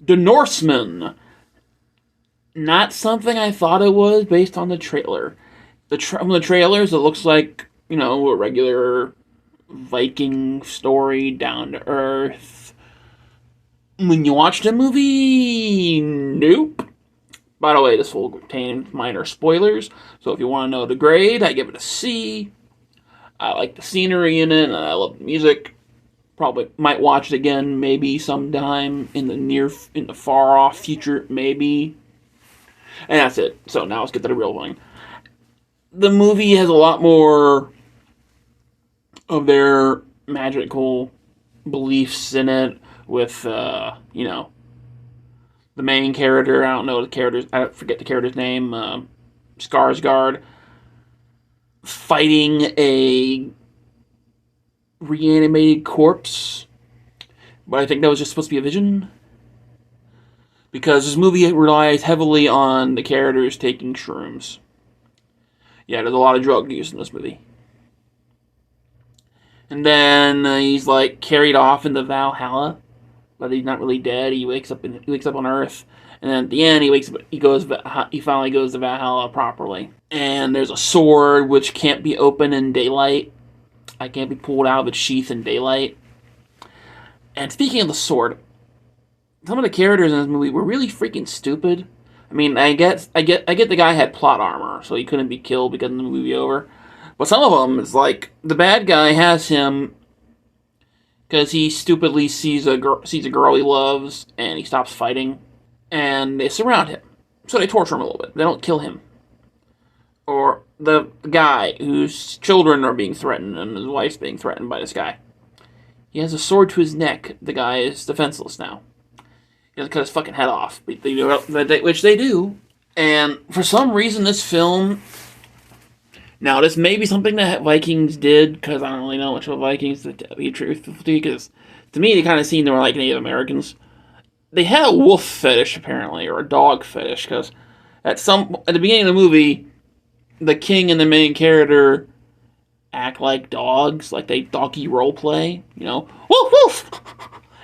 The Northman. Not something I thought it was based on the trailer. From the trailers, it looks like, a regular Viking story, down to earth. When you watch the movie, nope. By the way, this will contain minor spoilers, so if you want to know the grade, I give it a C. I like the scenery in it, and I love the music. Probably might watch it again, maybe sometime in the far off future, maybe. And that's it. So now let's get to the real thing. The movie has a lot more of their magical beliefs in it with, the main character. I don't know the character's, I forget the character's name, Skarsgård, fighting a reanimated corpse. But I think that was just supposed to be a vision. Because this movie relies heavily on the characters taking shrooms. Yeah, there's a lot of drug use in this movie. And then he's carried off into Valhalla, but he's not really dead. He wakes up on Earth, and then at the end he finally goes to Valhalla properly. And there's a sword which can't be opened in daylight. I can't be pulled out of its sheath in daylight. And speaking of the sword, some of the characters in this movie were really freaking stupid. I mean, I get the guy had plot armor, so he couldn't be killed because of the movie over. But some of them, it's the bad guy has him because he stupidly sees a girl he loves, and he stops fighting, and they surround him. So they torture him a little bit. They don't kill him. Or the guy whose children are being threatened, and his wife's being threatened by this guy. He has a sword to his neck. The guy is defenseless now. He doesn't cut his fucking head off, which they do. And for some reason, this film... Now, this may be something that Vikings did, because I don't really know much about Vikings, to be truthful to you, because to me, they kind of seemed they were like Native Americans. They had a wolf fetish, apparently, or a dog fetish, because at the beginning of the movie, the king and the main character act like dogs, like they doggy roleplay, woof woof,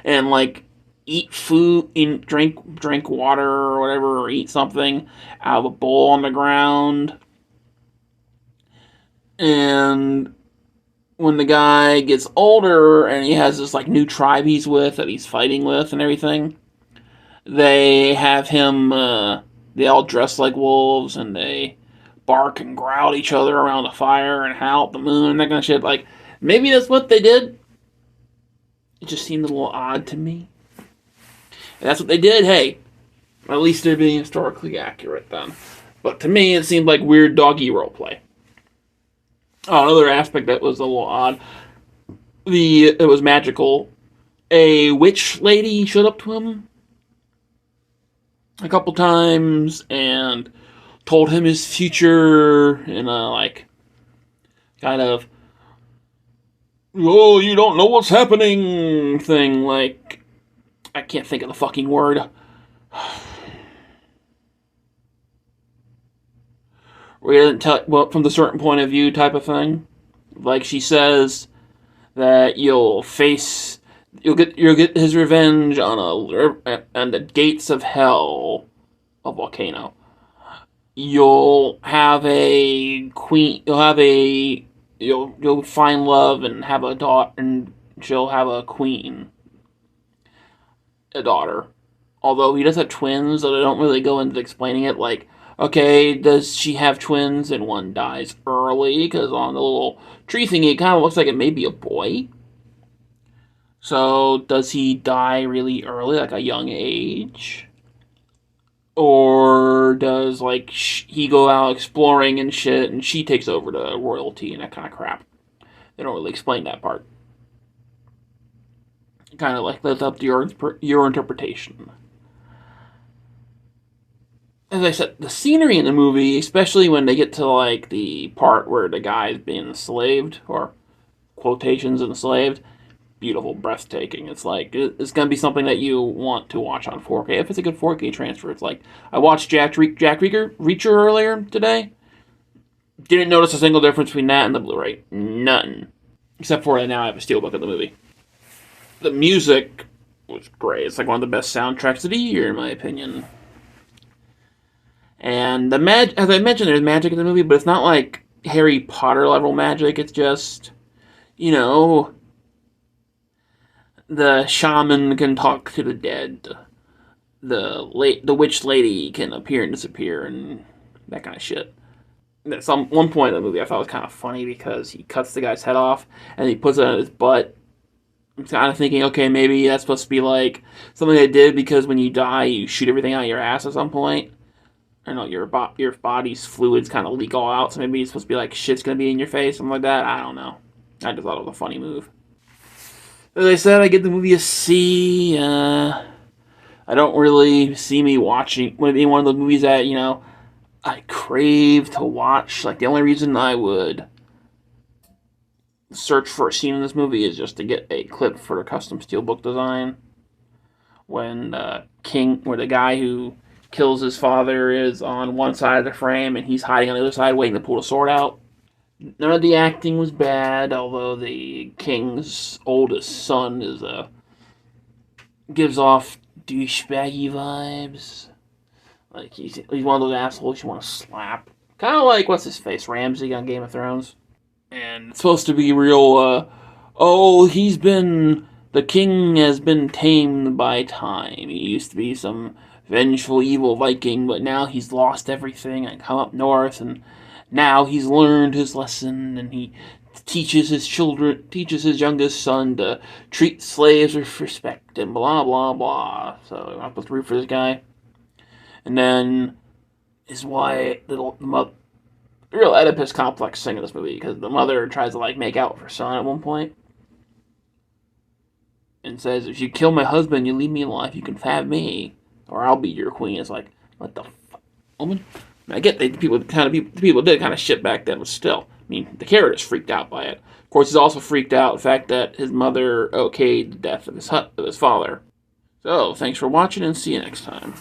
and eat food, drink water or whatever, or eat something out of a bowl on the ground. And when the guy gets older and he has this new tribe he's with, that he's fighting with and everything, they have him, they all dress like wolves and they bark and growl at each other around the fire and howl at the moon and that kind of shit. Maybe that's what they did. It just seemed a little odd to me. And that's what they did. Hey, at least they're being historically accurate then. But to me, it seemed like weird doggy roleplay. Oh, another aspect that was a little odd. It was magical. A witch lady showed up to him a couple times and told him his future in a kind of, oh, you don't know what's happening thing. I can't think of the fucking word. Where he doesn't tell, from the certain point of view type of thing. She says that you'll get his revenge on the gates of hell, a volcano. You'll have a queen. You'll find love and have a daughter, and she'll have a queen. A daughter. Although he does have twins, so they don't really go into explaining it. Okay, does she have twins and one dies early? Because on the little tree thingy, it kind of looks like it may be a boy. So, does he die really early, a young age? Or does, he go out exploring and shit, and she takes over the royalty and that kind of crap? They don't really explain that part. Kind of lift up to your interpretation. As I said, the scenery in the movie, especially when they get to the part where the guy's being enslaved, or quotations enslaved, beautiful, breathtaking. It's it's gonna be something that you want to watch on 4K. If it's a good 4K transfer, it's I watched Jack Reacher earlier today. Didn't notice a single difference between that and the Blu-ray. None. Except for now I have a steelbook of the movie. The music was great. It's like one of the best soundtracks of the year, in my opinion. And as I mentioned, there's magic in the movie, but it's not like Harry Potter level magic. It's just, you know, the shaman can talk to the dead. The witch lady can appear and disappear, and that kind of shit. At some one point in the movie, I thought was kind of funny because he cuts the guy's head off and he puts it on his butt. I'm kind of thinking, okay, maybe that's supposed to be like something they did because when you die, you shoot everything out of your ass at some point. I know your body's fluids kind of leak all out, so maybe it's supposed to be like shit's gonna be in your face, something like that. I don't know. I just thought it was a funny move. As I said, I give the movie a C. I don't really see me watching one of the movies that I crave to watch. Like the only reason I would search for a scene in this movie is just to get a clip for the custom steelbook design. When where the guy who kills his father is on one side of the frame and he's hiding on the other side waiting to pull the sword out. None of the acting was bad, although the king's oldest son gives off douchebaggy vibes. Like he's one of those assholes you want to slap. Kind of like what's his face, Ramsay on Game of Thrones. And it's supposed to be real. The king has been tamed by time. He used to be some vengeful, evil Viking, but now he's lost everything and come up north, and now he's learned his lesson, and he teaches his youngest son to treat slaves with respect, and blah, blah, blah. So I'm not supposed to root for this guy. And then is why the real Oedipus complex thing in this movie, because the mother tries to make out with her son at one point. And says, if you kill my husband, you leave me alive, you can have me, or I'll be your queen. It's like, what the fuck, woman? I get the people did kind of shit back then, but still, I mean, the character's freaked out by it. Of course, he's also freaked out the fact that his mother okayed the death of his father. So, thanks for watching, and see you next time.